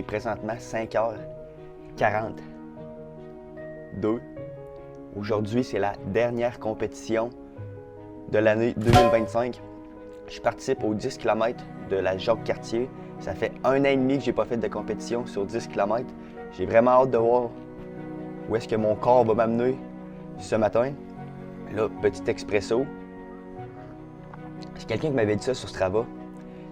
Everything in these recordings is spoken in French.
présentement 5h42. Aujourd'hui, c'est la dernière compétition de l'année 2025. Je participe aux 10 km de la Jacques-Cartier. Ça fait 1 an et demi que j'ai pas fait de compétition sur 10 km. J'ai vraiment hâte de voir où est-ce que mon corps va m'amener ce matin. Là, petit expresso. C'est quelqu'un qui m'avait dit ça sur Strava.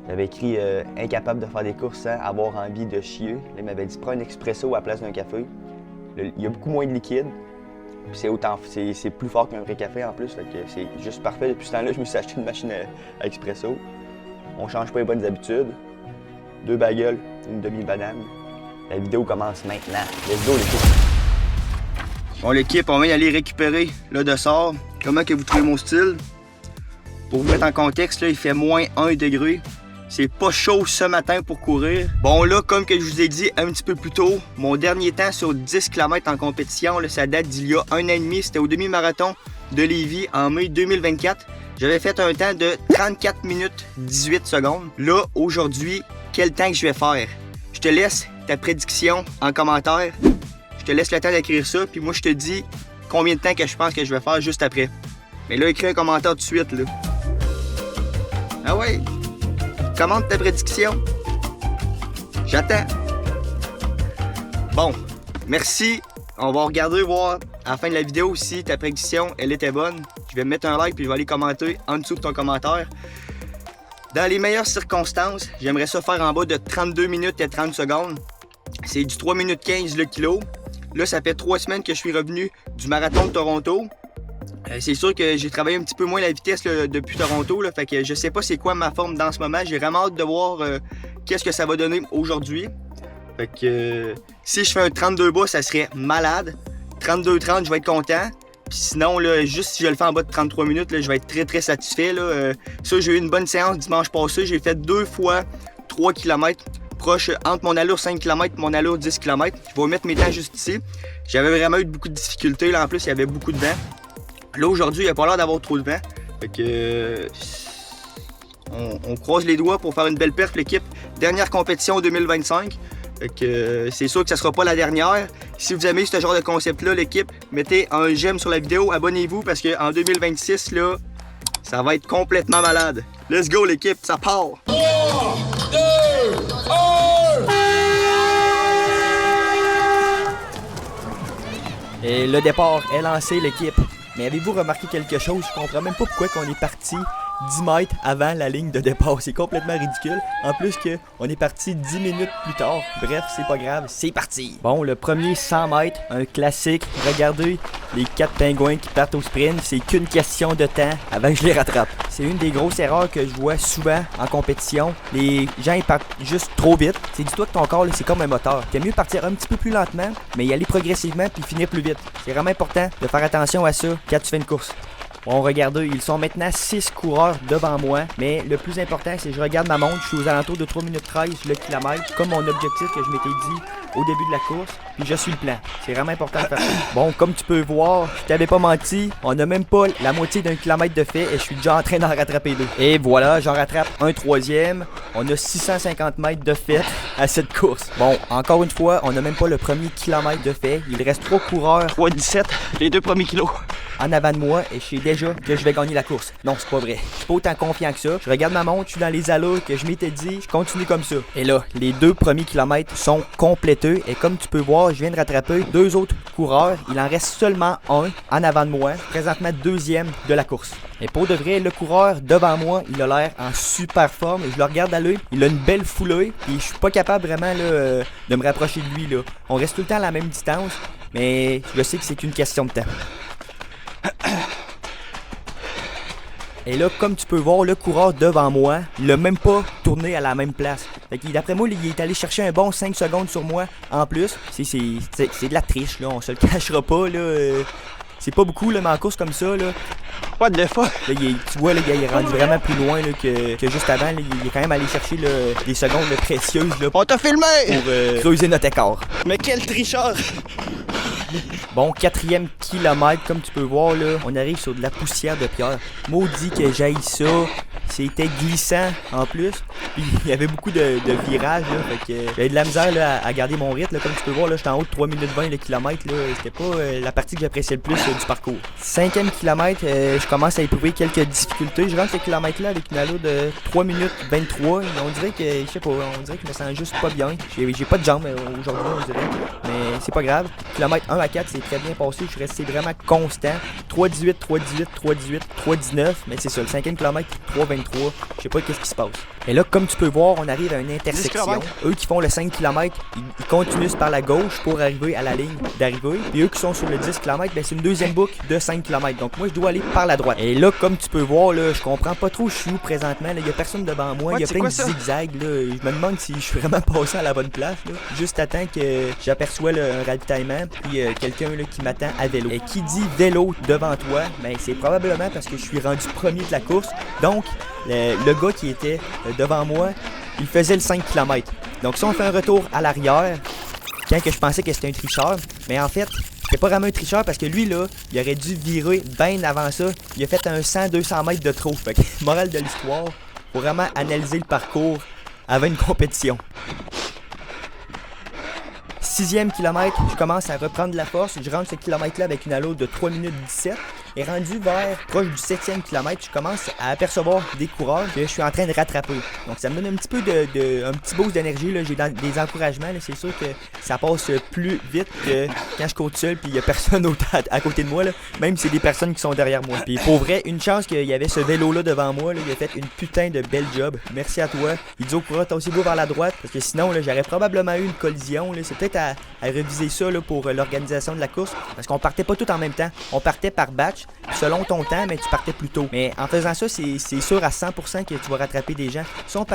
Il avait écrit incapable de faire des courses sans avoir envie de chier. Là, il m'avait dit prends un expresso à la place d'un café. Il y a beaucoup moins de liquide. C'est plus fort qu'un vrai café en plus. C'est juste parfait. Depuis ce temps-là, je me suis acheté une machine à expresso. On change pas les bonnes habitudes. 2 bagels, une demi-banane. La vidéo commence maintenant. Let's go l'équipe. Bon l'équipe, on va y aller récupérer le dessert. Comment que vous trouvez mon style? Pour vous mettre en contexte, là, il fait moins 1 degré. C'est pas chaud ce matin pour courir. Bon là, comme que je vous ai dit un petit peu plus tôt, mon dernier temps sur 10 km en compétition, là, ça date d'il y a 1 an et demi. C'était au demi-marathon de Lévis en mai 2024. J'avais fait un temps de 34 minutes 18 secondes. Là, aujourd'hui, quel temps que je vais faire? Je te laisse ta prédiction en commentaire. Je te laisse le temps d'écrire ça, puis moi je te dis combien de temps que je pense que je vais faire juste après. Mais là, écris un commentaire tout de suite, là. Ah ouais? Commente ta prédiction. J'attends. Bon, merci. On va regarder, voir à la fin de la vidéo si ta prédiction, elle était bonne. Je vais mettre un like puis je vais aller commenter en dessous de ton commentaire. Dans les meilleures circonstances, j'aimerais ça faire en bas de 32 minutes et 30 secondes. C'est du 3 minutes 15 le kilo. Là, ça fait 3 semaines que je suis revenu du marathon de Toronto. C'est sûr que j'ai travaillé un petit peu moins la vitesse là, depuis Toronto, là, fait que je sais pas c'est quoi ma forme dans ce moment. J'ai vraiment hâte de voir qu'est-ce que ça va donner aujourd'hui. Fait que si je fais un 32 bas, ça serait malade. 32-30, je vais être content. Puis sinon, là, juste si je le fais en bas de 33 minutes, là, je vais être très satisfait. Là. Ça, j'ai eu une bonne séance dimanche passé. J'ai fait 2 fois 3 km. Proche entre mon allure 5 km et mon allure 10 km. Je vais mettre mes temps juste ici. J'avais vraiment eu beaucoup de difficultés. Là, en plus, il y avait beaucoup de vent. Là, aujourd'hui, il n'y a pas l'air d'avoir trop de vent. Fait que on croise les doigts pour faire une belle perf, l'équipe. Dernière compétition 2025. Fait que c'est sûr que ça ne sera pas la dernière. Si vous aimez ce genre de concept-là, l'équipe, mettez un j'aime sur la vidéo. Abonnez-vous parce qu'en 2026, là, ça va être complètement malade. Let's go, l'équipe, ça part! 3, 2, 1! Et le départ est lancé, l'équipe. Mais avez-vous remarqué quelque chose? Je comprends même pas pourquoi on est parti 10 mètres avant la ligne de départ. C'est complètement ridicule. En plus on est parti 10 minutes plus tard. Bref, c'est pas grave, c'est parti. Bon, le premier 100 mètres, un classique. Regardez les 4 pingouins qui partent au sprint. C'est qu'une question de temps avant que je les rattrape. C'est une des grosses erreurs que je vois souvent en compétition. Les gens ils partent juste trop vite. C'est dis-toi que ton corps, là, c'est comme un moteur. T'aimes mieux partir un petit peu plus lentement, mais y aller progressivement puis finir plus vite. C'est vraiment important de faire attention à ça quand tu fais une course. Bon, regardez, ils sont maintenant 6 coureurs devant moi, mais le plus important, c'est que je regarde ma montre, je suis aux alentours de 3 minutes 13 le kilomètre, comme mon objectif que je m'étais dit au début de la course, puis je suis le plan. C'est vraiment important de faire ça. Bon, comme tu peux voir, je t'avais pas menti, on n'a même pas la moitié d'un kilomètre de fait et je suis déjà en train d'en rattraper 2. Et voilà, j'en rattrape un 3e. On a 650 mètres de fait à cette course. Bon, encore une fois, on n'a même pas le premier kilomètre de fait. Il reste 3 coureurs. 3,17, les 2 premiers kilos. En avant de moi et je sais déjà que je vais gagner la course. Non, c'est pas vrai. Je suis pas autant confiant que ça. Je regarde ma montre, je suis dans les allures que je m'étais dit, je continue comme ça. Et là, les 2 premiers kilomètres sont complétés et comme tu peux voir, je viens de rattraper 2 autres coureurs. Il en reste seulement un en avant de moi, présentement 2e de la course. Et pour de vrai, le coureur devant moi, il a l'air en super forme. Je le regarde à l'œil, il a une belle foulée et je suis pas capable vraiment là, de me rapprocher de lui. Là. On reste tout le temps à la même distance, mais je sais que c'est qu'une question de temps. Et là, comme tu peux voir, le coureur devant moi, il l'a même pas tourné à la même place. Fait que d'après moi, il est allé chercher un bon 5 secondes sur moi en plus. C'est de la triche, là, on se le cachera pas, là. C'est pas beaucoup, là, mais en course comme ça, là. What the fuck? Là, tu vois, là, il est rendu vraiment plus loin là, que juste avant. Là, il est quand même allé chercher là, des secondes là, précieuses là, On t'a filmé! Pour creuser notre écart. Mais quel tricheur! Bon, 4e kilomètre, comme tu peux voir, là, on arrive sur de la poussière de pierre. Maudit que j'haïs ça. C'était glissant en plus. Puis il y avait beaucoup de virages. Là, fait que j'avais de la misère là, à garder mon rythme. Là, comme tu peux voir, là, j'étais en haut de 3 minutes 20 le kilomètre. C'était pas la partie que j'appréciais le plus du parcours. 5e kilomètre, je commence à éprouver quelques difficultés. Je rentre ce kilomètre-là avec une allure de 3 minutes 23. On dirait que, je sais pas, on dirait que je me sens juste pas bien. J'ai pas de jambes aujourd'hui, on dirait. Mais c'est pas grave. Kilomètre 1 à 4, c'est très bien passé. Je suis resté vraiment constant. 3,18, 3,18, 3,18, 3,19. Mais c'est ça, le 5e kilomètre, 3,23. Je sais pas qu'est-ce qui se passe. Et là, comme tu peux voir, on arrive à une intersection. Eux qui font le 5 km, ils continuent par la gauche pour arriver à la ligne d'arrivée. Et eux qui sont sur le 10 km, ben, c'est une deuxième boucle de 5 km. Donc moi, je dois aller par la droite. Et là, comme tu peux voir, là, je comprends pas trop je suis où présentement. Il y a personne devant moi. Il y a plein de zigzags. Là. Je me demande si je suis vraiment passé à la bonne place. Là. Juste à temps que j'aperçois un ravitaillement. Puis quelqu'un qui m'attend à vélo. Et qui dit vélo devant toi, ben, c'est probablement parce que je suis rendu premier de la course. Donc, le gars qui était devant moi, il faisait le 5 km. Donc si on fait un retour à l'arrière, quand que je pensais que c'était un tricheur, mais en fait, c'était pas vraiment un tricheur parce que lui là, il aurait dû virer bien avant ça. Il a fait un 100-200 mètres de trop. Fait que, morale de l'histoire, faut vraiment analyser le parcours avant une compétition. 6e kilomètre, je commence à reprendre de la force. Je rentre ce kilomètre-là avec une allure de 3 minutes 17. Et rendu vers proche du 7e kilomètre, je commence à apercevoir des coureurs que je suis en train de rattraper. Donc ça me donne un petit peu un petit boost d'énergie. J'ai des encouragements. C'est sûr que ça passe plus vite que quand je cours tout seul puis il n'y a personne à côté de moi. Là, même si c'est des personnes qui sont derrière moi. Puis pour vrai, une chance qu'il y avait ce vélo-là devant moi. Là, il a fait une putain de belle job. Merci à toi. Il dit au coureur, t'as aussi beau vers la droite. Parce que sinon, là, j'aurais probablement eu une collision. C'est peut-être à réviser ça là, pour l'organisation de la course. Parce qu'on partait pas tout en même temps. On partait par batch. Selon ton temps, mais tu partais plus tôt. Mais en faisant ça, c'est sûr à 100% que tu vas rattraper des gens. Si on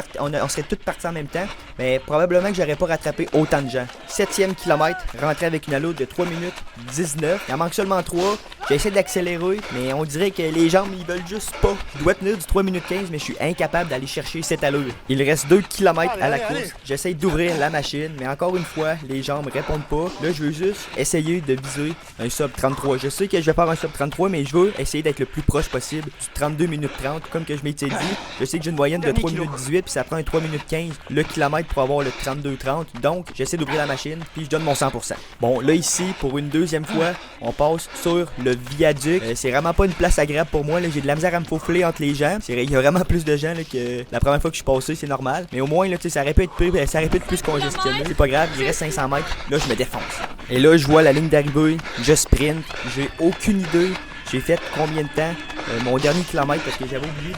serait tous partis en même temps, mais probablement que j'aurais pas rattrapé autant de gens. 7e kilomètre, rentré avec une allure de 3 minutes 19. Il en manque seulement 3. J'ai essayé d'accélérer, mais on dirait que les jambes, ils veulent juste pas. Je dois tenir du 3 minutes 15, mais je suis incapable d'aller chercher cette allure. Il reste 2 km à la course. J'essaye d'ouvrir la machine, mais encore une fois, les jambes répondent pas. Là, je veux juste essayer de viser un sub 33. Je sais que je vais faire un sub 33, mais je veux essayer d'être le plus proche possible du 32 minutes 30, comme que je m'étais dit. Je sais que j'ai une moyenne de 3 minutes 18, puis ça prend un 3 minutes 15 le kilomètre pour avoir le 32-30. Donc, j'essaie d'ouvrir la machine, puis je donne mon 100%. Bon, là, ici, pour une deuxième fois, on passe sur le viaduc. C'est vraiment pas une place agréable pour moi. J'ai de la misère à me faufiler entre les gens. Il y a vraiment plus de gens là, que la première fois que je suis passé, c'est normal. Mais au moins, là, ça aurait pu être plus congestionné. C'est pas grave, il reste 500 mètres. Là, je me défonce. Et là, je vois la ligne d'arrivée, je sprint. J'ai aucune idée. J'ai fait combien de temps mon dernier kilomètre parce que j'avais oublié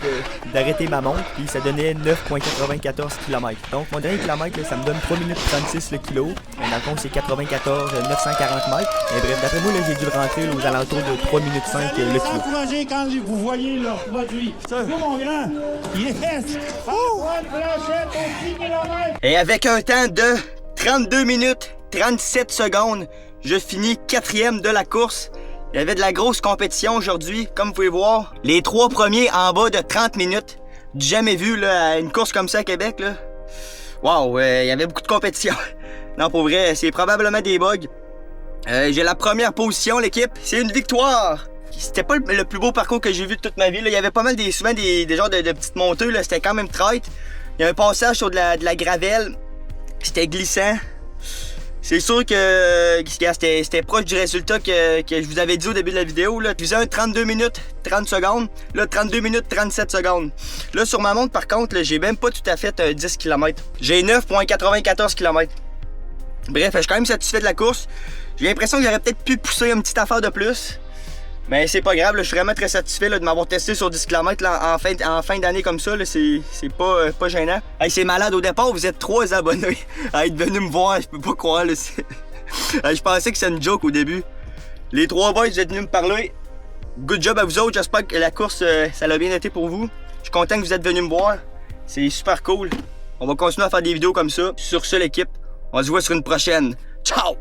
d'arrêter ma montre puis ça donnait 9,94 km. Donc mon dernier kilomètre là, ça me donne 3 minutes 36 le kilo. Dans le fond c'est 94 940 mètres. Et bref, d'après moi là, j'ai dû le rentrer là, aux alentours de 3 minutes 5 le kilo. Encouragez quand vous voyez leur produit. C'est mon grand. Yes! Et avec un temps de 32 minutes 37 secondes, je finis 4e de la course. Il y avait de la grosse compétition aujourd'hui, comme vous pouvez voir. Les 3 premiers en bas de 30 minutes. Jamais vu là, une course comme ça à Québec. Là. Wow, il y avait beaucoup de compétition. Non, pour vrai, c'est probablement des bugs. J'ai la première position, l'équipe. C'est une victoire. C'était pas le plus beau parcours que j'ai vu de toute ma vie. Là. Il y avait pas mal souvent des genres de petites montées. C'était quand même tight. Il y a un passage sur de la gravelle. C'était glissant. C'est sûr que c'était proche du résultat que je vous avais dit au début de la vidéo. Là. Je faisais un 32 minutes 30 secondes. Là, 32 minutes 37 secondes. Là, sur ma montre, par contre, j'ai même pas tout à fait 10 km. J'ai 9,94 km. Bref, je suis quand même satisfait de la course. J'ai l'impression que j'aurais peut-être pu pousser une petite affaire de plus. Mais c'est pas grave, là, je suis vraiment très satisfait là, de m'avoir testé sur 10 km là, en fin d'année comme ça. C'est pas gênant. Hey, c'est malade, au départ, vous êtes 3 abonnés à être venus me voir. Je peux pas croire. Là, je pensais que c'était une joke au début. Les 3 boys, vous êtes venus me parler. Good job à vous autres. J'espère que la course, ça l'a bien été pour vous. Je suis content que vous êtes venus me voir. C'est super cool. On va continuer à faire des vidéos comme ça. Sur ce, l'équipe, on se voit sur une prochaine. Ciao!